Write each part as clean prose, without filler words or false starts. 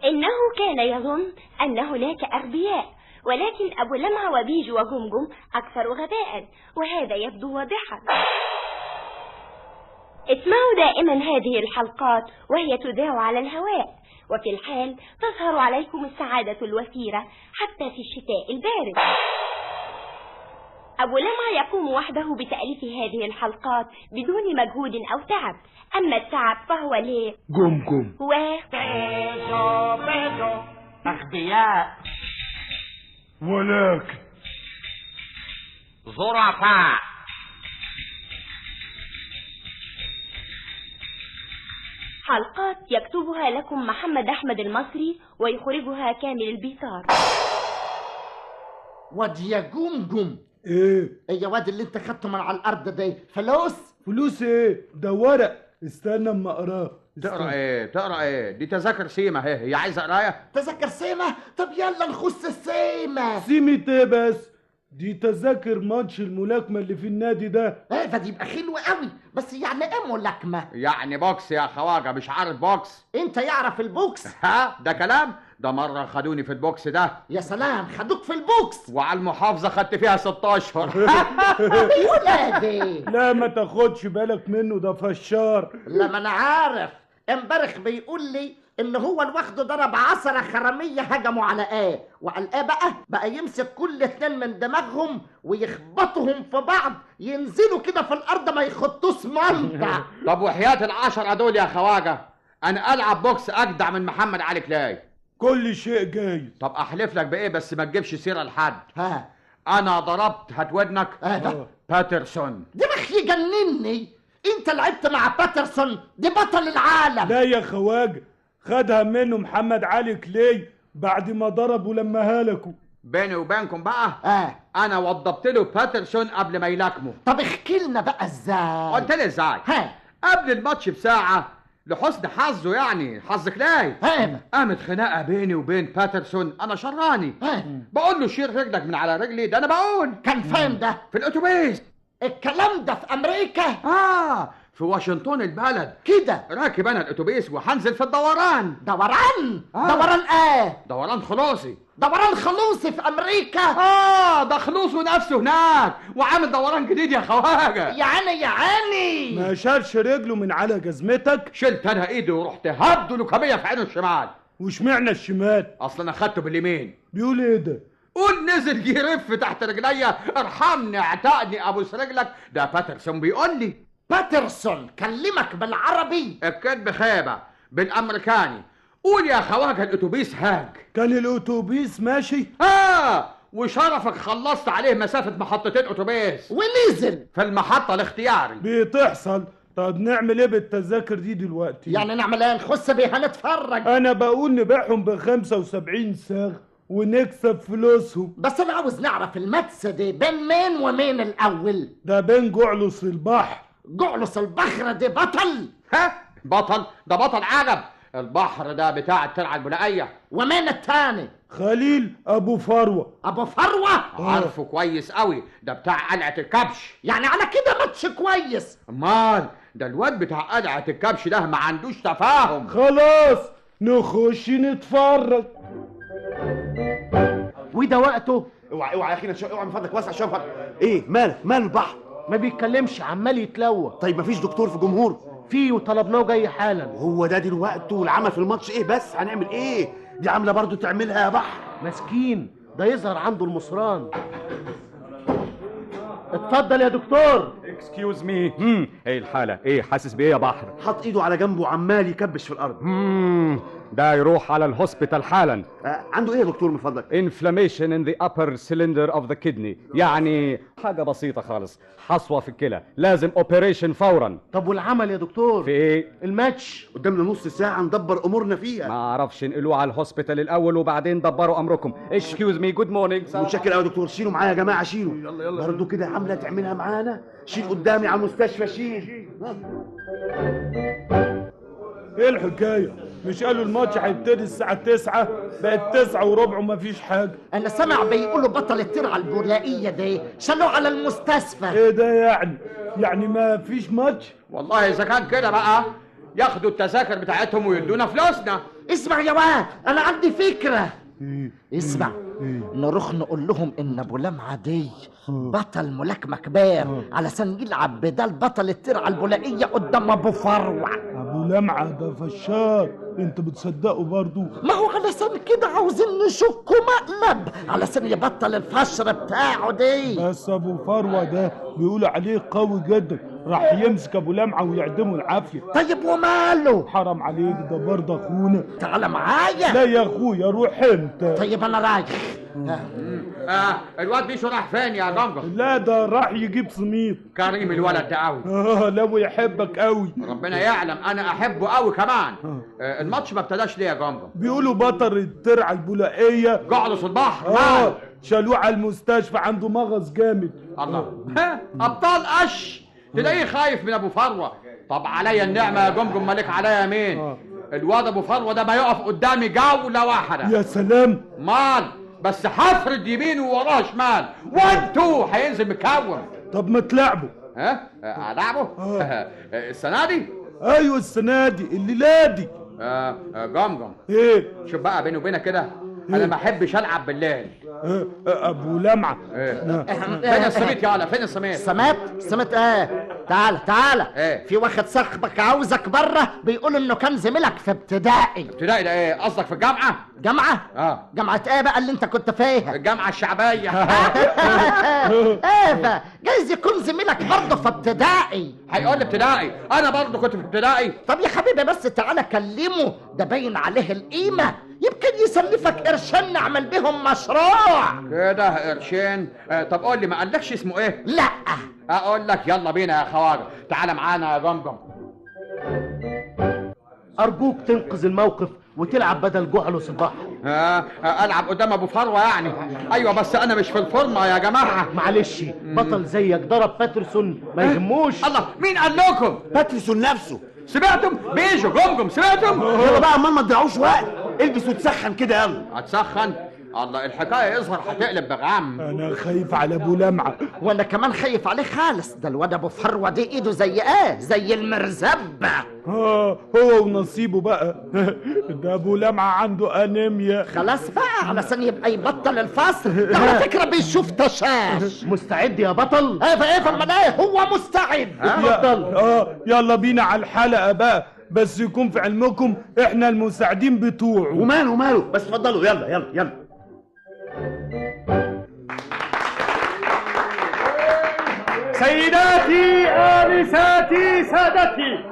إنه كان يظن أن هناك أغبياء، ولكن أبو لمعة وبيجو وجمجم أكثر غباء، وهذا يبدو واضحا. اسمعوا دائما هذه الحلقات وهي تذاع على الهواء، وفي الحال تظهر عليكم السعادة الوفيرة حتى في الشتاء البارد. أبو لمعة يقوم وحده بتأليف هذه الحلقات بدون مجهود أو تعب، أما التعب فهو ليه جمجم بيجو أغبياء ولكن ظرفاء. حلقات يكتبها لكم محمد أحمد المصري ويخرجها كامل البيطار. واد يا جمجم، ايه يا واد اللي انت خدته من على الارض ده فلوس؟ فلوس ايه ده؟ ورق، استنى اما اقراه. تقرا ايه؟ تقرا ايه؟ دي تذاكر سيما اهي، هي عايزه قرايه؟ تذاكر سيمة؟ طب يلا نخص السيمة. سيمة ايه بس؟ دي تذاكر ماتش الملاكمة اللي في النادي ده. ايه ده؟ يبقى حلو قوي، بس يعني ايه ملاكمة؟ يعني بوكس يا خواجه، مش عارف بوكس؟ انت يعرف البوكس؟ ها ده كلام؟ ده مره خدوني في البوكس ده. يا سلام، خدوك في البوكس؟ وعلى المحافظه خدت فيها 6 اشهر. ولادي لا ما تاخدش بالك منه، ده فشار. لا ما انا عارف، امبارح بيقول لي ان هو لوحده ضرب 10 خرامية هجموا على ايه، وقال ايه بقى يمسك كل 2 من دماغهم ويخبطهم في بعض ينزلوا كده في الارض ما يخطوش منطق. طب وحياة ال10 دول يا خواجه انا العب بوكس اجدع من محمد علي كلاي. كل شيء جايز. طب احلف لك بايه بس ما تجيبش سيره لحد. ها انا ضربت هات ودنك ده باترسون. دي مخ يجنني، انت لعبت مع باترسون، دي بطل العالم. لا يا خواجه، خدها منه محمد علي كلاي بعد ما ضربوا لما هلكوا. بيني وبينكم بقى انا وضبت له باترسون قبل ما يلاكمه. طب احكي لنا بقى ازاي. قلت لي ازاي؟ قبل الماتش بساعه لحسن حظه، يعني حظ كلاي، قامت خناقه بيني وبين باترسون. انا شراني بقول له شيل رجلك من على رجلي، ده انا بقول. كان فين ده؟ في الاتوبيس. الكلام ده في امريكا؟ في واشنطن البلد كده. راكب انا الاتوبيس وهنزل في الدوران. دوران؟ دوران ايه؟ دوران خلاصي. دوران خلوصي في امريكا؟ ده خلوصه نفسه هناك وعامل دوران جديد يا خواجه. يا عيني ما شالش رجله من على جزمتك؟ شلت انا ايدي ورحت هبده لكميه في عينه الشمال. واشمعنى الشمال؟ اصل انا خدته باليمين. بيقول ايه ده؟ قول نزل يرف تحت رجليا، ارحمني اعتقني ابوس رجلك. ده باترسون بيقول لي. باترسون كلمك بالعربي؟ الكذب خيبه بالامريكاني. قول يا خواجه الاتوبيس هاج. كان الاتوبيس ماشي؟ وشرفك خلصت عليه مسافه محطتين اتوبيس ونزل في المحطه الاختياري. بتحصل. طب نعمل ايه بالتذاكر دي دلوقتي؟ يعني نعمل ايه؟ نخص بيها نتفرج؟ انا بقول نبيعهم ب75 صاغ ونكسب فلوسهم. بس انا عاوز نعرف الماتش دي بين مين ومين الاول؟ ده بين جعلص البحر. جعلص البحر دي بطل؟ بطل؟ ده بطل عجب. البحر ده بتاع الترعه البنائيه. ومين التاني؟ خليل ابو فروه. ابو فروه؟ عارفه كويس قوي، ده بتاع قلعه الكبش. يعني على كده ماتش كويس؟ امال ده الواد بتاع قلعه الكبش ده ما عندوش تفاهم. خلاص نخش نتفرج. وده وقته. اوعى يا اخينا، اوعى من فضلك، وسع شويه. ايه مالك؟ مال البحر؟ ما بيتكلمش، عمال يتلوى. طيب مفيش دكتور في جمهور؟ فيه وطلبناه وجاي حالا. وهو ده دلوقته والعمل في الماتش ايه بس؟ هنعمل ايه؟ دي عامله برضو تعملها يا بحر. مسكين، ده يظهر عنده المصران. اتفضل يا دكتور. اكسكيوز مي. ايه الحاله؟ ايه حاسس بايه يا بحر؟ حط ايده على جنبه وعمال يكبش في الارض. ده يروح على الهوسبيتال حالا. عنده ايه يا دكتور من فضلك؟ inflammation in the upper cylinder of the kidney، يعني حاجه بسيطه خالص، حصوه في الكلى، لازم اوبريشن فورا. طب والعمل يا دكتور؟ في ايه؟ الماتش قدامنا نص ساعه ندبر امورنا فيها. ما اعرفش، انقلوه على الهوسبيتال الاول وبعدين دبروا امركم. اكسكيوز مي، جود مورنينج. متشكر قوي يا دكتور، شيلوا معايا يا جماعه، شيلوا. يلا برضه كده عامله تعملها معانا. شيل قدامي على المستشفى، شيل. ايه الحكايه؟ مش قالوا الماتش هيبتدي الساعه 9؟ بقت 9:15 ومفيش حاجه. انا سامع بيقولوا بطل الترعه البولائيه دي شالوه على المستشفى. ايه ده يعني؟ يعني ما فيش ماتش؟ والله اذا كان كده بقى ياخدوا التذاكر بتاعتهم ويدونا فلوسنا. اسمع يا واد، انا عندي فكرة. اسمع، نروح نقول لهم ان ابو لمعة دي بطل ملاكمة كبير علشان يلعب بدل بطل الترعة البولائية قدام ابو فروة. ابو لمعة ده فشار، انت بتصدقه برضو؟ ما هو علشان كده عاوزين نشكه مقلب علشان يبطل الفشر بتاعه دي. بس ابو فروة ده بيقولوا عليه قوي جدا، راح يمسك ابو لمعة ويعدمه العافية. طيب وماله؟ حرام عليك، ده برضه اخونا. تعال معايا. لا يا اخويا، روح انت. طيب انا رايح. الواد بيشو راح فين يا جمجم؟ لا ده راح يجيب سميط. كريم الولد ده قوي. لو يحبك قوي. ربنا يعلم انا احبه قوي كمان. الماتش ما ابتداش ليه يا جمجم؟ بيقولوا بطل الترعة البولائية قعدوا في البحر. شالوه على المستشفى، عنده مغص جامد. الله. ابطال قش تلاقيه خايف من ابو فروة. طب عليا النعمة يا جمجم، مالك عليا يمين. الواد ابو فروة ده ما يقف قدامي جولة واحدة. يا سلام. مال بس هفرد يمين ووراه شمال، 1 2 هينزل مكوم. طب ما تلعبه. العبه؟ السنة دي؟ ايوه السنة دي، الليلة دي. جمجم. ايه؟ شوف بقى بيني وبينك كده، انا ما احبش العب بالليل. ابو لمعة. فين السميت يالا؟ فين السميت؟ سميت ايه؟ تعالى في واحد صاحبك عاوزك بره، بيقول انه كان زميلك في ابتدائي. ابتدائي ده ايه؟ قصدك في الجامعة؟ جامعة؟ جامعة ايه بقى اللي انت كنت فيها؟ الجامعة الشعبية. ايه ده؟ جايز يكون زميلك برضه في ابتدائي. هيقول لي ابتدائي؟ انا برضه كنت في ابتدائي. طب يا حبيبي بس تعالى كلمه، ده باين عليه القيمة، يمكن يسلفك قرشين نعمل بيهم مشروع. كده قرشين؟ طب قول لي، ما قالكش اسمه ايه؟ لا. اقول لك يلا بينا يا خواجه، تعالى معانا يا جمجم. ارجوك تنقذ الموقف وتلعب بدل جعلس البحر. العب قدام ابو فروه يعني؟ ايوه بس انا مش في الفورمه يا جماعه. معلش، بطل زيك ضرب باترسون ما يهموش. الله، مين قال لكم؟ باترسون نفسه. سمعتم؟ بيجوا جمجم، سمعتم؟ يلا بقى امال ما تضيعوش وقت، البس وتسخن كده يلا. هتسخن؟ الله، الحكايه يظهر هتقلب بغم. انا خايف على ابو لمعة. وانا كمان خايف عليه خالص، ده الواد ابو فروه دي ايده زي ايه؟ زي المرزبه. هو ونصيبه بقى. ده ابو لمعة عنده انيميا. خلاص بقى علشان يبقى يبطل الفصل، ده على فكره بيشوف تشاش. مستعد يا بطل؟ ايه هو مستعد. اتفضل. يلا بينا على الحلقة بقى، بس يكون في علمكم احنا المساعدين بتوعه. وماله بس اتفضلوا يلا. سيداتي آنساتي سادتي،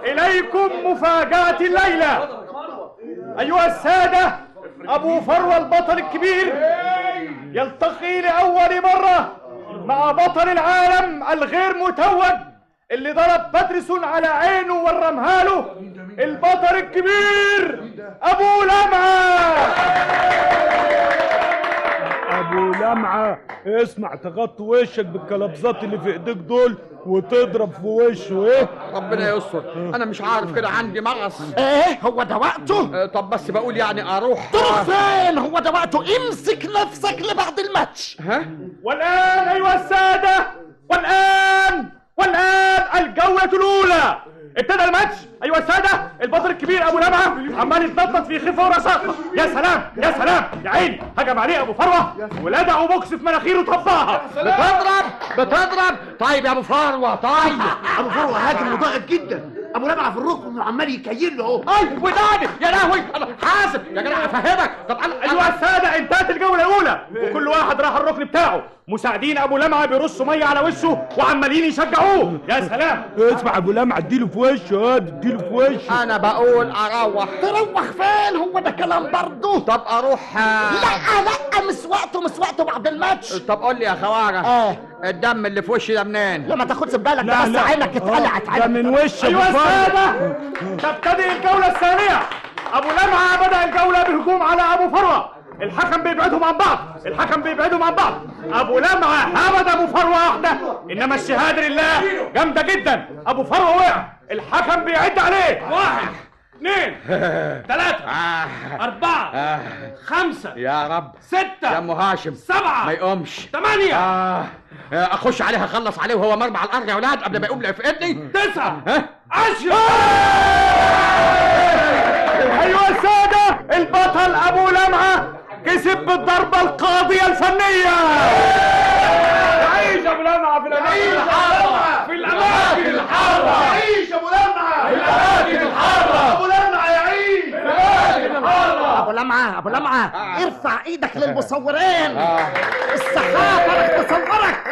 إليكم مفاجأة الليلة. أيها السادة، أبو فروة البطل الكبير يلتقي لأول مرة مع بطل العالم الغير متوج اللي ضرب باترسون على عينه ورمها له، البطل الكبير أبو لمعة. ابو لمعة، اسمع، تغطي وشك بالكلبزات اللي في ايديك دول وتضرب في وشه. ايه؟ ربنا يستر، انا مش عارف كده، عندي مغص. ايه هو ده وقته؟ طب بس بقول يعني اروح. تروح فين؟ هو ده وقته، امسك نفسك لبعد الماتش. والان ايها السادة، والان الجولة الاولى. ابتدى الماتش. ايها السادة، البطل الكبير ابو لمعة عمال يتنطط في خفة ورصاقة. يا سلام يا عيني، هجم عليه ابو فروة ولدعوا بوكس في مناخيره طباها. بتضرب. طيب يا ابو فروة، طيب. ابو فروة هاجم وضاغط جدا، ابو لمعة في الركن وعمال يكيل له اهو. وداني يا لهوي، حاسب يا جدع افهمك. طب ايها السادة، انتهت الجولة الاولى وكل واحد راح الركن بتاعه. مساعدين ابو لمعة بيرصوا مية على وشه وعمالين يشجعوه. يا سلام. اسمع ابو لمعة، اديله في وشه. اديله في وشه. انا بقول اروح. تروح فين؟ هو ده كلام برضه. طب اروح. لا مش وقته بعد الماتش. طب قول لي يا خواجه، الدم اللي في وشي ده منين؟ لما تاخدش بالك ده بس عينك اتقلعت. ده من وشك. ايها السادة، تبتدئ الجولة الثانية. ابو لمعة بدأ الجولة بهجوم على ابو فروة. الحكم بيبعدهم عن بعض. ابو لمعة هبد ابو فروة واحدة، انما الشهادة لله جامدة جدا. ابو فروة وقع، الحكم بيعد عليه. 1 2 3 4 5 يا رب 6 يا ام هاشم 7 ما يقومش 8 اخش عليها اخلص عليه وهو مرمى على الارض يا ولاد قبل ما يقوم يفقدني. 9 ها 10. ايها السادة، البطل ابو لمعة كسب بالضربة القاضية الفنية. يعيش ابو لمعة في الاماكن الحارة، في الاماكن الحارة. يعيش ابو لمعة في الاماكن الحارة. ابو لمعة يعيش في الاماكن الحارة. ابو لمعة ارفع ايدك للمصورين. الصحافة رح تصورك.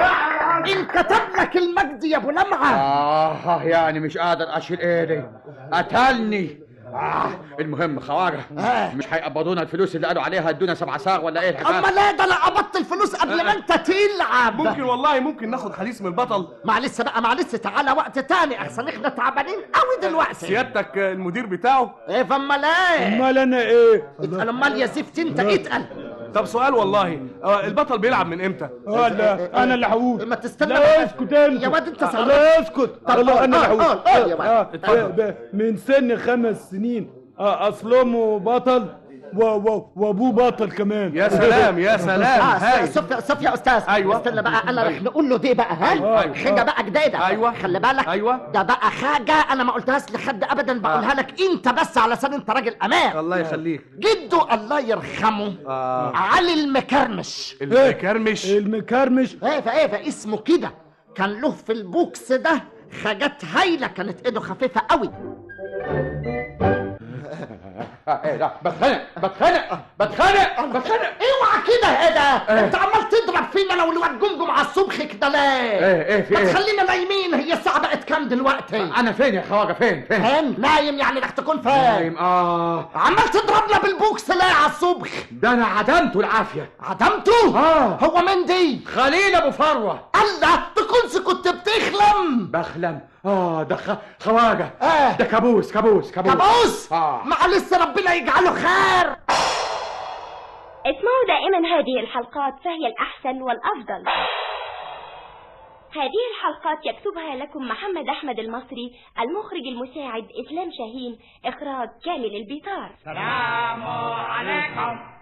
ان كتب لك المجد يا ابو لمعة. يعني مش قادر اشيل ايدي، قتلني. المهم خواجه مش هيقبضونا الفلوس اللي قالوا عليها ادونا 7 صاغ ولا ايه الحكايه؟ اما لا، ده انا قبضت الفلوس قبل ما انت تلعب. ممكن والله ممكن ناخد حديث من البطل. معلش بقى، معلش تعالى وقت تاني احسن احنا تعبانين قوي دلوقتي. سيادتك المدير بتاعه؟ ايه فامال ايه؟ امال انا ايه؟ اتقل امال يا زفت انت اتقل. طب سؤال والله، البطل بيلعب من امتى؟ لا انا اللي هقول. ما تستنى لا اسكت انت يا واد انت لا اسكت. انا اللي هقول. يا واد من سن 5 سنين اصل امه بطل وابوه بطل كمان. يا سلام يا سلام. هاي صف يا استاذ. ايوه استنى بقى، انا رح نقول له دي بقى. ها حاجه بقى جديده. ايوه خلي بالك. ايوه ده بقى حاجه انا ما قلتهاش لحد ابدا، بقولها لك انت بس علشان انت راجل امان. الله يخليك. جده الله يرحمه علي المكرمش. المكرمش ايه اسمه كده. كان له في البوكس ده حاجات هايله، كانت ايده خفيفه قوي. ايه ده؟ بتخانق. اوعى كده. ايه ده؟ انت عمال تضرب فينا انا والواد جمجم على الصبح كده ليه؟ ايه في ايه؟ ما تخلينا نايمين. هي الساعه بقت كام دلوقتي؟ انا فين يا خواجه؟ فين نايم يعني رح تكون فين؟ نايم. عمال تضربنا بالبوكس ليه على الصبح؟ ده انا عدمته العافيه. عدمته؟ هو مين دي؟ خليل ابو فروه. الله، تكونش كنت بخلم. ده خواجه. ده كابوس. معلش ربنا يجعله خير. اسمعوا دائما هذه الحلقات فهي الأحسن والأفضل. هذه الحلقات يكتبها لكم محمد أحمد المصري، المخرج المساعد إسلام شاهين، إخراج كامل البيطار. سلام عليكم.